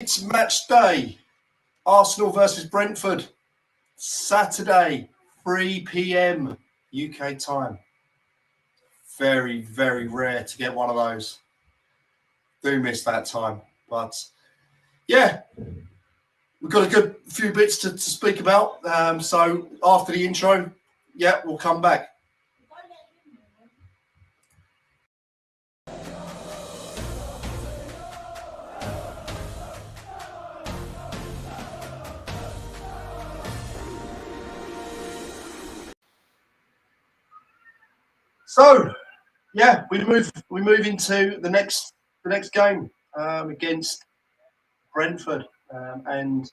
It's match day. Arsenal versus Brentford. Saturday, 3 p.m. UK time. Very, very rare to get one of those. Do miss that time. But yeah, we've got a good few bits to speak about. So after the intro, yeah, we'll come back. So, yeah, we move into the next game against Brentford, and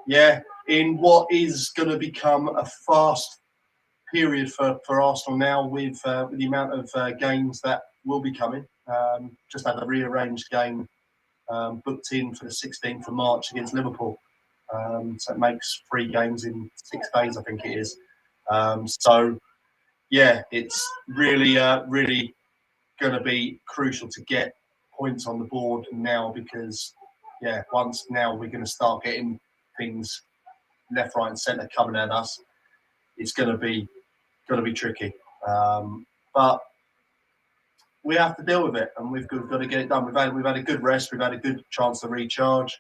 yeah, in what is going to become a fast period for Arsenal now with the amount of games that will be coming. Just had a rearranged game booked in for the 16th of March against Liverpool, so it makes 3 games in 6 days, I think it is. So. Yeah, it's really going to be crucial to get points on the board now because, yeah, once now we're going to start getting things left, right, and centre coming at us. It's going to be tricky, but we have to deal with it, and we've got to get it done. We've had a good rest, we've had a good chance to recharge,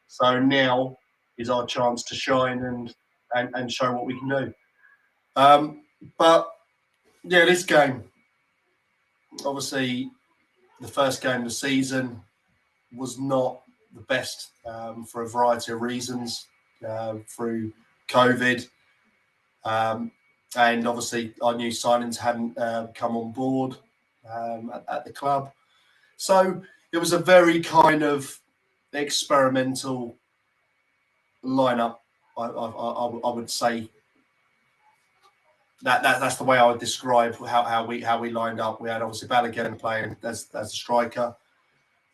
so now is our chance to shine and show what we can do. But yeah, this game. Obviously, the first game of the season was not the best for a variety of reasons through COVID. And obviously, our new signings hadn't come on board at the club. So it was a very kind of experimental lineup, I would say. That's the way I would describe how we lined up. We had obviously Balogun playing as a striker.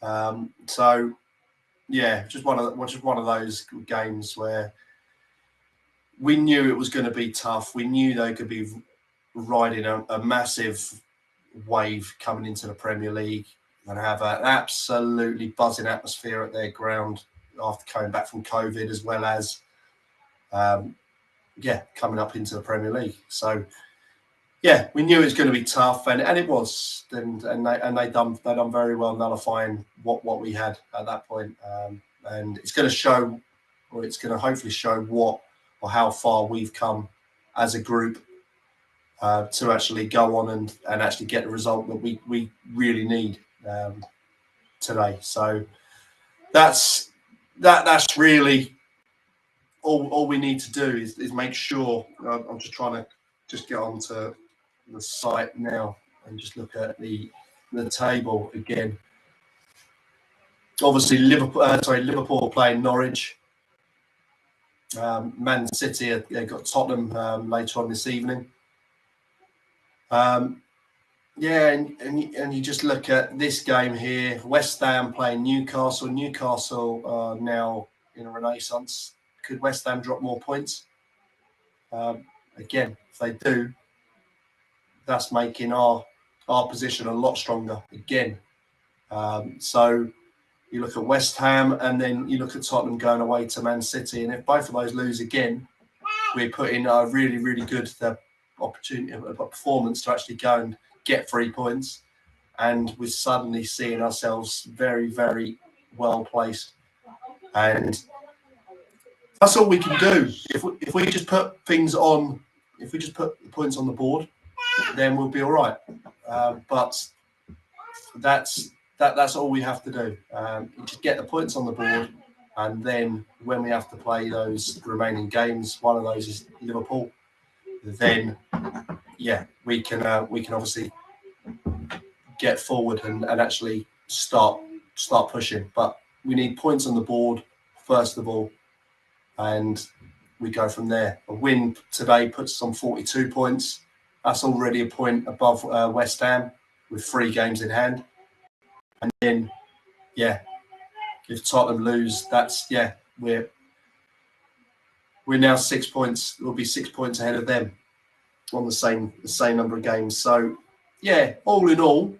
So yeah, just one of those games where we knew it was going to be tough. We knew they could be riding a massive wave coming into the Premier League and have an absolutely buzzing atmosphere at their ground after coming back from COVID, as well as coming up into the Premier League. So, yeah, we knew it was going to be tough, and it was, and they done very well nullifying what we had at that point. And it's going to show, or it's going to hopefully show what or how far we've come as a group to actually go on and actually get the result that we really need today. So that's really. All we need to do is make sure. I'm just trying to get onto the site now and just look at the table again. Obviously, Liverpool are playing Norwich. Man City have got Tottenham later on this evening. And you just look at this game here. West Ham playing Newcastle. Newcastle are now in a renaissance. Could West Ham drop more points? Again, if they do, that's making our position a lot stronger again. So you look at West Ham and then you look at Tottenham going away to Man City. And if both of those lose again, we're putting a really, really good opportunity, a performance to actually go and get 3 points. And we're suddenly seeing ourselves very, very well placed. And that's all we can do. If we just put things on, if we just put the points on the board, then we'll be all right. But that's all we have to do. Just get the points on the board, and then when we have to play those remaining games, one of those is Liverpool. Then, yeah, we can obviously get forward and actually start pushing. But we need points on the board first of all. And we go from there. A win today puts us on 42 points. That's already a point above West Ham with 3 games in hand. And then, yeah, if Tottenham lose, we're now 6 points. We'll be 6 points ahead of them on the same number of games. So, yeah, all in all,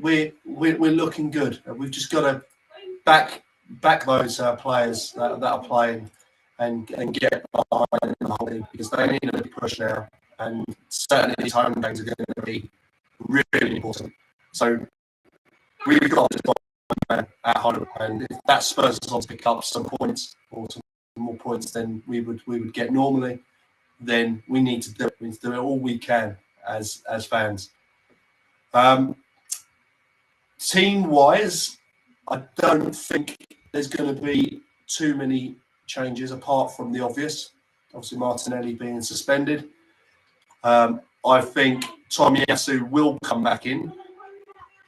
we're looking good. We've just got to back those players that are playing and get behind the whole thing, because they need a big push now, and certainly these home games are going to be really important. So we've got to at home, and if that spurs us on to pick up some points or some more points than we would get normally, then we need to do it. We need to do it all we can as fans. Team wise, I don't think there's going to be too many changes apart from the obvious. Obviously, Martinelli being suspended. I think Tomiyasu will come back in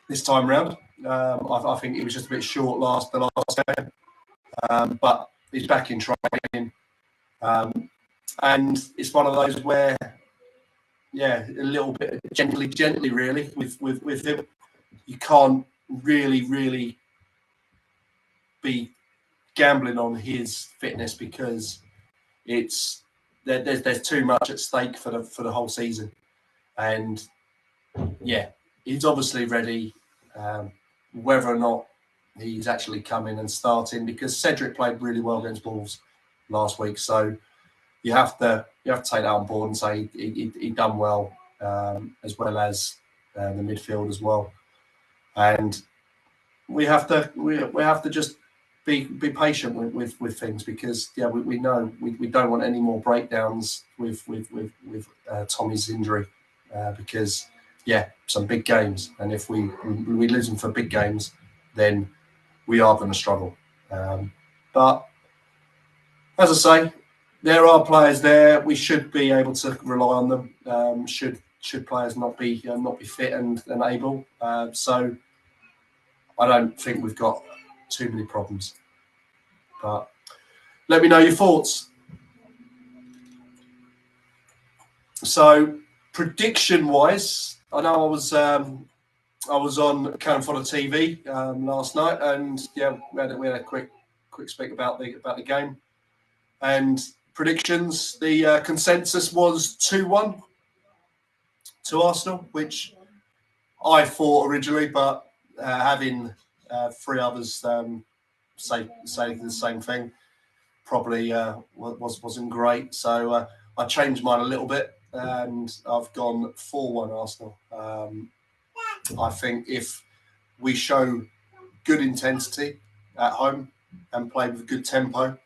this time round. I think he was just a bit short the last game, but he's back in training, and it's one of those where, a little bit gently, really, with him. You can't really be gambling on his fitness, because there's too much at stake for the whole season, and he's obviously ready. Whether or not he's actually coming and starting, because Cedric played really well against Wolves last week, so you have to take that on board and say he done well, as well as the midfield as well, and we have to just be patient with things, because we know we don't want any more breakdowns with Tommy's injury, because some big games, and if we lose them for big games, then we are going to struggle. But as I say, there are players there. We should be able to rely on them. Should players not be fit and able. So I don't think we've got too many problems. But let me know your thoughts. So prediction-wise, I know I was on Cannon Fodder TV last night, and we had a quick speak about the game and predictions. The consensus was 2-1 to Arsenal, which I thought originally, but having three others say the same thing probably wasn't great. So I changed mine a little bit, and I've gone 4-1 Arsenal. I think if we show good intensity at home and play with good tempo,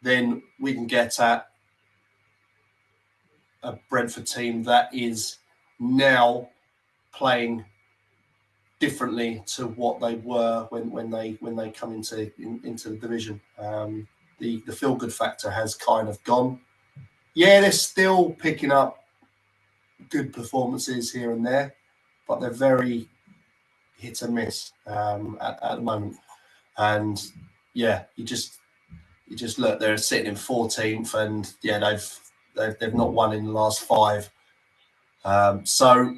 then we can get at a Brentford team that is now playing differently to what they were when they come into the division. The feel good factor has kind of gone. They're still picking up good performances here and there, but they're very hit and miss at the moment. And you just look, they're sitting in 14th, and they've not won in the last 5. So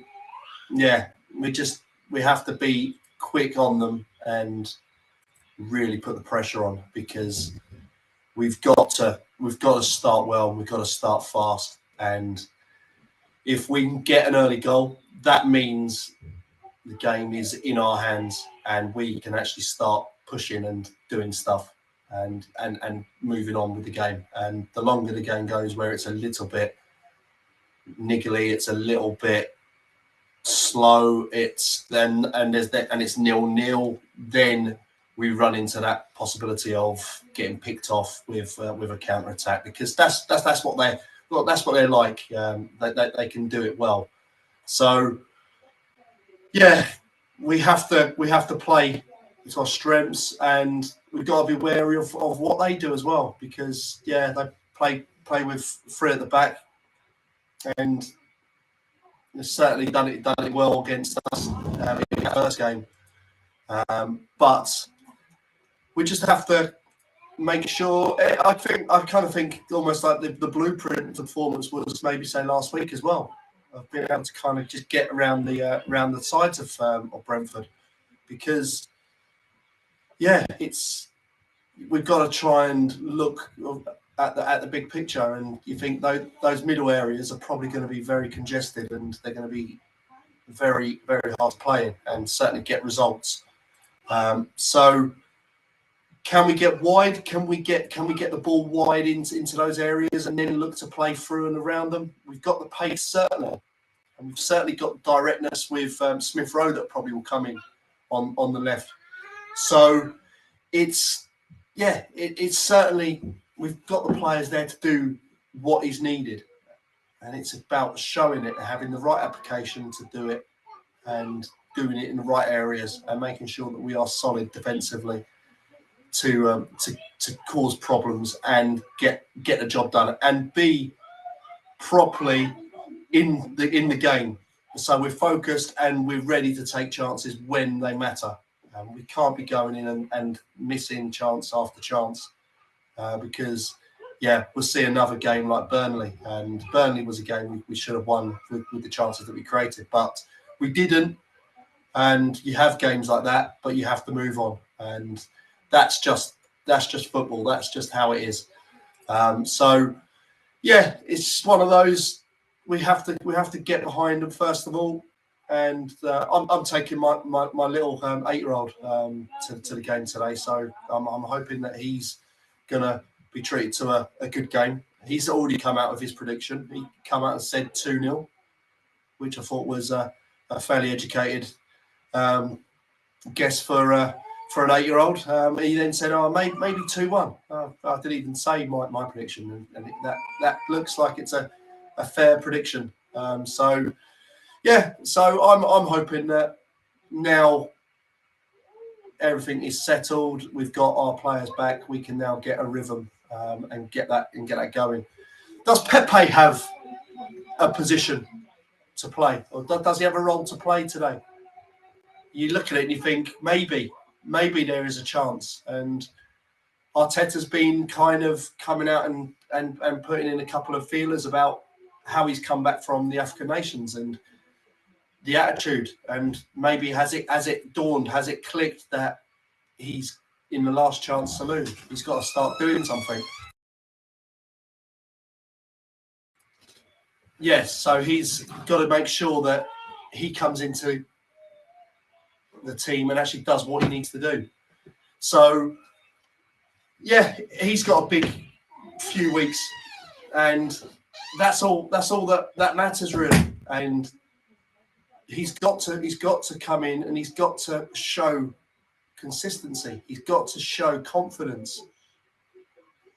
we have to be quick on them and really put the pressure on, because we've got to start well, and we've got to start fast. And if we can get an early goal, that means the game is in our hands, and we can actually start pushing and doing stuff and moving on with the game. And the longer the game goes, where it's a little bit niggly, it's a little bit slow, it's 0-0, then we run into that possibility of getting picked off with a counter attack, because that's what they're like. They can do it well. So we have to play to our strengths, and we've got to be wary of what they do as well, because they play with 3 at the back, and they've certainly done it well against us in the first game. But we just have to make sure. I kind of think almost like the blueprint performance was maybe say last week as well. I've been able to kind of just get around the sides of Brentford, because we've got to try and look at the big picture, and you think those middle areas are probably going to be very congested, and they're going to be very, very hard to play in, and certainly get results. So Can we get wide? Can we get the ball wide into those areas and then look to play through and around them? We've got the pace, certainly. And we've certainly got directness with Smith Rowe that probably will come in on the left. So it's certainly, we've got the players there to do what is needed. And it's about showing it, having the right application to do it and doing it in the right areas and making sure that we are solid defensively to cause problems and get the job done and be properly in the game. So we're focused and we're ready to take chances when they matter. We can't be going in and missing chance after chance because, we'll see another game like Burnley. And Burnley was a game we should have won with the chances that we created, but we didn't. And you have games like that, but you have to move on. And that's just football. That's just how it is. It's one of those. We have to get behind them first of all, and I'm taking my little 8-year-old to the game today. So I'm hoping that he's gonna be treated to a good game. He's already come out of his prediction. He come out and said 2-0, which I thought was a fairly educated guess for an 8-year-old. He then said, maybe 2-1. I didn't even say my prediction, and that looks like it's a fair prediction. So I'm hoping that now everything is settled, we've got our players back, we can now get a rhythm and get that going. Does Pepe have a position to play, or does he have a role to play today? You look at it and you think maybe there is a chance. And Arteta's been kind of coming out and putting in a couple of feelers about how he's come back from the African nations and the attitude. And maybe has it dawned, has it clicked that he's in the last chance saloon? He's got to start doing something. Yes, so he's got to make sure that he comes into the team and actually does what he needs to do. So he's got a big few weeks, and that's all that matters really. And he's got to come in and he's got to show consistency. He's got to show confidence.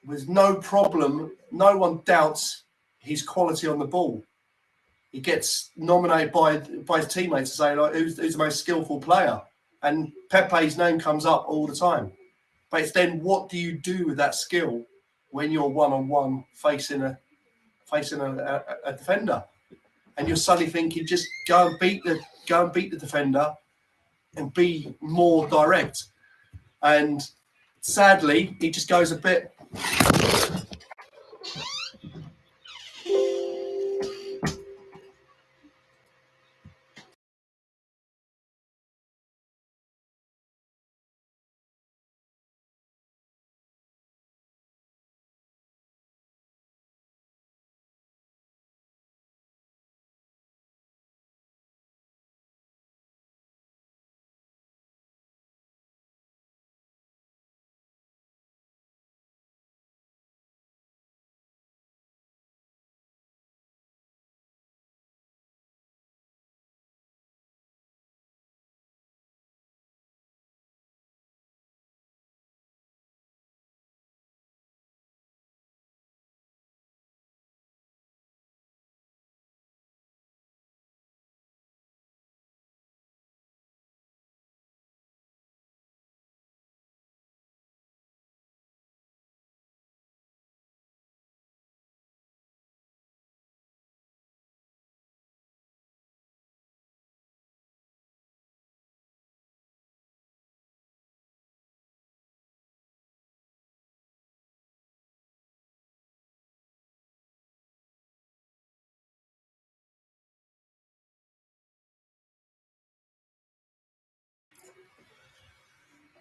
With no problem, no one doubts his quality on the ball. He gets nominated by his teammates to say, like, who's the most skillful player? And Pepe's name comes up all the time. But it's then, what do you do with that skill when you're one-on-one facing a defender? And you're suddenly thinking, just go and beat the defender and be more direct. And sadly, he just goes a bit.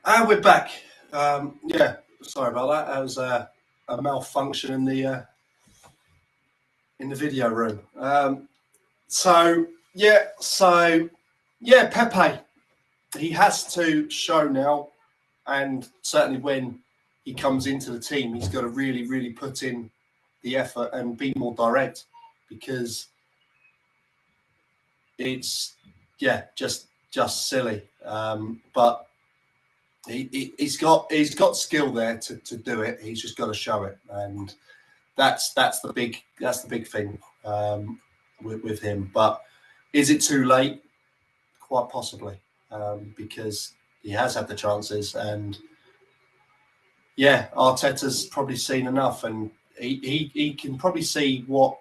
And we're back. Sorry about that. That was a malfunction in the video room. Pepe, he has to show now, and certainly when he comes into the team, he's got to really, really put in the effort and be more direct, because it's just silly. But he's got skill there to do it. He's just got to show it, and that's the big thing with him. But is it too late? Quite possibly, because he has had the chances, and Arteta's probably seen enough, and he can probably see what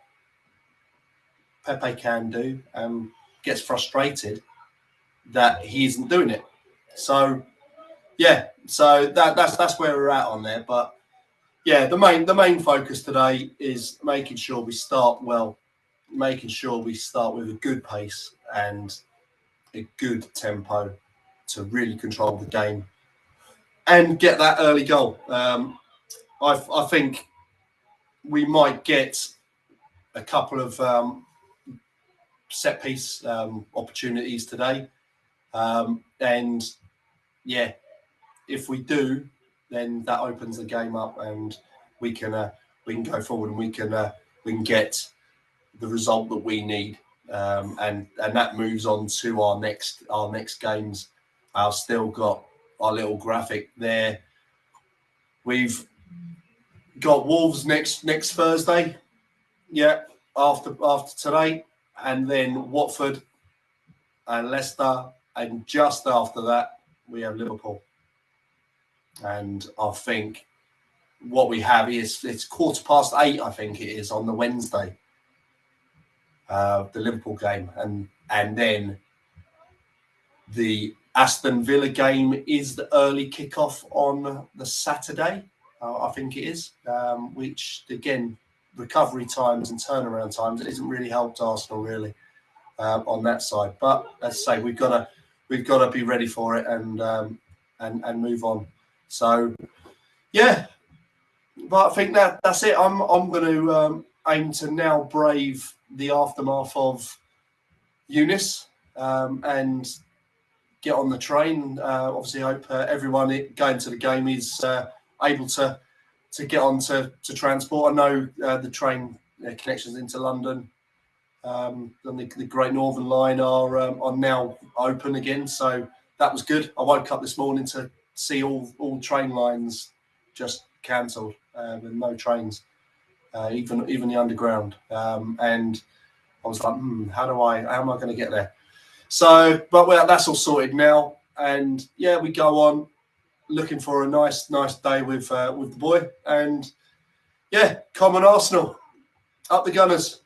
Pepe can do, and gets frustrated that he isn't doing it. So that's where we're at on there. But the main focus today is making sure we start well, making sure we start with a good pace and a good tempo to really control the game and get that early goal. I think we might get a couple of set piece opportunities today, and if we do, then that opens the game up, and we can go forward, and we can get the result that we need, and that moves on to our next games. I've still got our little graphic there. We've got Wolves next Thursday, after today, and then Watford and Leicester, and just after that we have Liverpool. And I think what we have is it's 8:15, I think it is, on the Wednesday, the Liverpool game, and then the Aston Villa game is the early kickoff on the Saturday, I think it is, which again, recovery times and turnaround times, it hasn't really helped Arsenal really on that side. But as I say, we've got to be ready for it and move on. So but I think that's it. I'm going to aim to now brave the aftermath of Eunice and get on the train. Obviously, I hope everyone going to the game is able to get on to transport. I know the train connections into London and the Great Northern Line are now open again, so that was good. I woke up this morning to see all train lines just cancelled, and no trains, even the underground, and I was like, how am I going to get there? So, but that's all sorted now, and we go on looking for a nice day with the boy, and come on Arsenal, up the Gunners.